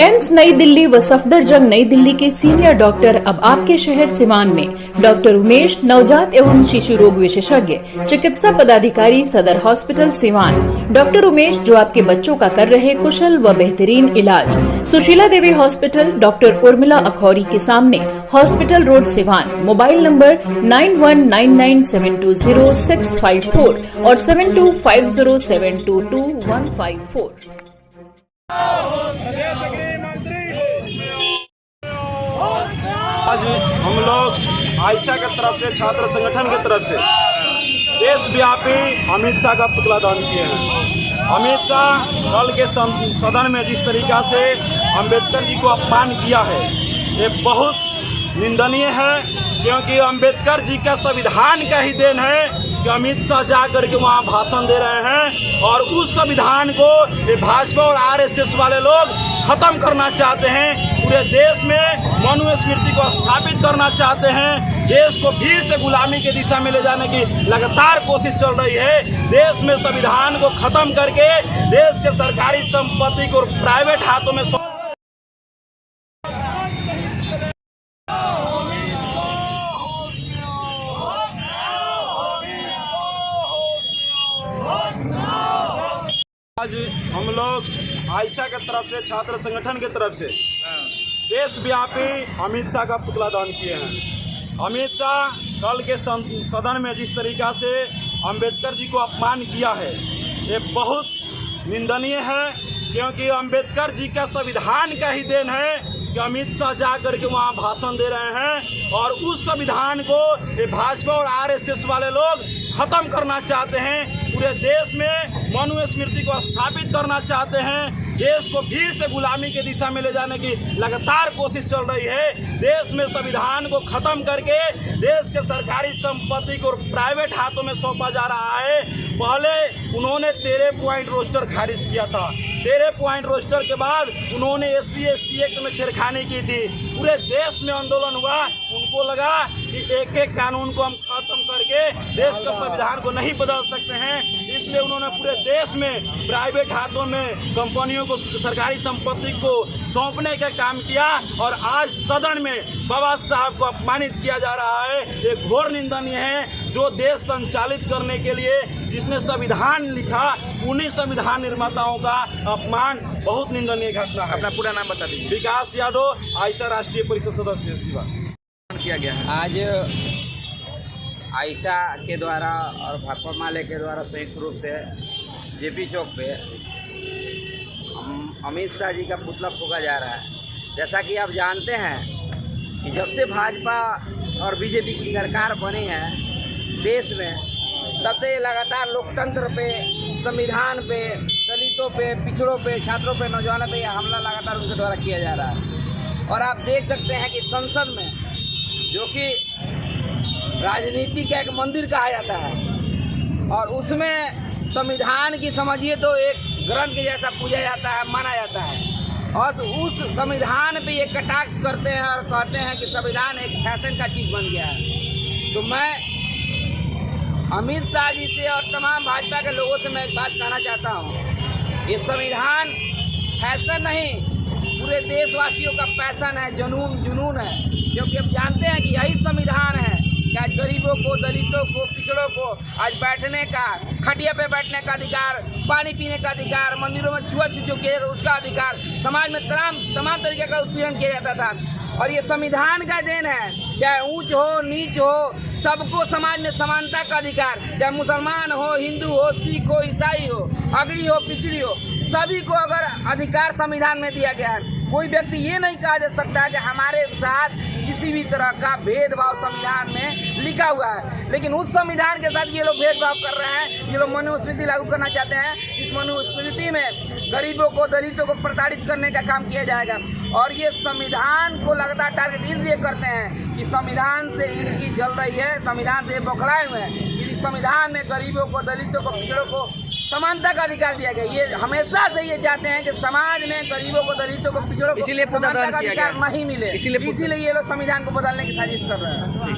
AIIMS नई दिल्ली व सफदरजंग नई दिल्ली के सीनियर डॉक्टर अब आपके शहर सिवान में डॉक्टर उमेश, नवजात एवं शिशु रोग विशेषज्ञ, चिकित्सा पदाधिकारी, सदर हॉस्पिटल सिवान। डॉक्टर उमेश जो आपके बच्चों का कर रहे कुशल व बेहतरीन इलाज। सुशीला देवी हॉस्पिटल, डॉक्टर उर्मिला अखौरी के सामने, hospital road Siwan. Mobile number 9199720654 और 7250722154। आज हम लोग आयशा की तरफ से, छात्र संगठन की तरफ से देशव्यापी अमित शाह का पुतला दान किए हैं। अमित शाह कल के सदन में जिस तरीका से अंबेडकर जी को अपमान किया है, ये बहुत निंदनीय है, क्योंकि अंबेडकर जी का संविधान का ही देन है कि अमित शाह जा करके वहाँ भाषण दे रहे हैं और उस संविधान को ये भाजपा और आरएसएस वाले लोग खत्म करना चाहते हैं। पूरे देश में मनुस्मृति को स्थापित करना चाहते हैं। देश को फिर से गुलामी के दिशा में ले जाने की लगातार कोशिश चल रही है। देश में संविधान को खत्म करके देश के सरकारी संपत्ति को प्राइवेट हाथों में आज हम लोग आयशा की तरफ से, छात्र संगठन की तरफ से देशव्यापी अमित शाह का पुतला दान किए हैं। अमित शाह कल के सदन में जिस तरीका से अंबेडकर जी को अपमान किया है, ये बहुत निंदनीय है, क्योंकि अंबेडकर जी का संविधान का ही देन है कि अमित शाह जा करके वहाँ भाषण दे रहे हैं और उस संविधान को ये भाजपा और आरएसएस वाले लोग खत्म करना चाहते हैं। पूरे देश में मनुस्मृति को स्थापित करना चाहते हैं। देश को फिर से गुलामी के दिशा में ले जाने की लगातार कोशिश चल रही है। देश में संविधान को खत्म करके देश के सरकारी संपत्ति को प्राइवेट हाथों में सौंपा जा रहा है। पहले उन्होंने 13 पॉइंट रोस्टर खारिज किया था। 13 पॉइंट रोस्टर के बाद उन्होंने SC/ST एक्ट में छेड़खानी की थी। पूरे देश में आंदोलन हुआ। उनको लगा कि एक एक कानून को हम खत्म करके देश का संविधान को नहीं बदल सकते हैं, इसलिए उन्होंने पूरे देश में प्राइवेट हाथों में कंपनियों को सरकारी संपत्ति को सौंपने का काम किया और आज सदन में बाबा साहब को अपमानित किया जा रहा है। ये घोर निंदनीय है। जो देश संचालित करने के लिए जिसने संविधान लिखा, उन्हीं संविधान निर्माताओं का अपमान बहुत निंदनीय घटना है। अपना पूरा नाम बता दीजिए। विकास यादव, आयशा राष्ट्रीय परिषद सदस्य सिवान। किया गया है आज आयशा के द्वारा और भाकपा माले के द्वारा संयुक्त रूप से जेपी चौक पे अमित शाह जी का पुतला फूंका जा रहा है। जैसा कि आप जानते हैं कि जब से भाजपा और बीजेपी की सरकार बनी है देश में, तब से लगातार लोकतंत्र पे, संविधान पे, दलितों पे, पिछड़ों पे, छात्रों पे, नौजवानों पे हमला लगातार उनके द्वारा किया जा रहा है। और आप देख सकते हैं कि संसद में, जो कि राजनीति का एक मंदिर कहा जाता है, और उसमें संविधान की समझिए तो एक ग्रंथ के जैसा पूजा जाता है, माना जाता है, और उस संविधान पे ये कटाक्ष करते हैं और कहते हैं कि संविधान एक फैशन का चीज़ बन गया है। तो मैं अमित शाह जी से और तमाम भाजपा के लोगों से मैं एक बात कहना चाहता हूँ, ये संविधान फैशन नहीं, पूरे देशवासियों का पैशन है, जुनून है, क्योंकि अब जानते हैं कि यही संविधान है कि आज गरीबों को, दलितों को, पिछड़ों को आज बैठने का, खटिया पे बैठने का अधिकार, पानी पीने का अधिकार, मंदिरों में छुआ-छूत किए उसका अधिकार, समाज में तमाम तरीके का उत्पीड़न किया जाता था। और ये संविधान का देन है, चाहे ऊंच हो नीच हो, सबको समाज में समानता का अधिकार, चाहे मुसलमान हो, हिंदू हो, सिख हो, ईसाई हो, अगड़ी हो, पिछड़ी हो, सभी को अगर अधिकार संविधान में दिया गया है। कोई व्यक्ति ये नहीं कहा जा सकता कि हमारे साथ किसी भी तरह का भेदभाव संविधान में लिखा हुआ है। लेकिन उस संविधान के साथ ये लोग भेदभाव कर रहे हैं। ये लोग मनुस्मृति लागू करना चाहते हैं। इस मनुस्मृति में गरीबों को, दलितों को प्रताड़ित करने का काम किया जाएगा। और ये संविधान को लगातार टारगेट इसलिए करते हैं कि संविधान से इनकी जल रही है, संविधान से ये बौखलाए हुए हैं कि इस संविधान में गरीबों को, दलितों को, पिछड़ों को समानता का अधिकार दिया गया। ये हमेशा से ये चाहते हैं कि समाज में गरीबों को, दलितों को, पिछड़ों को समानता का अधिकार नहीं मिले, इसीलिए ये लोग संविधान को बदलने की साजिश कर रहे हैं।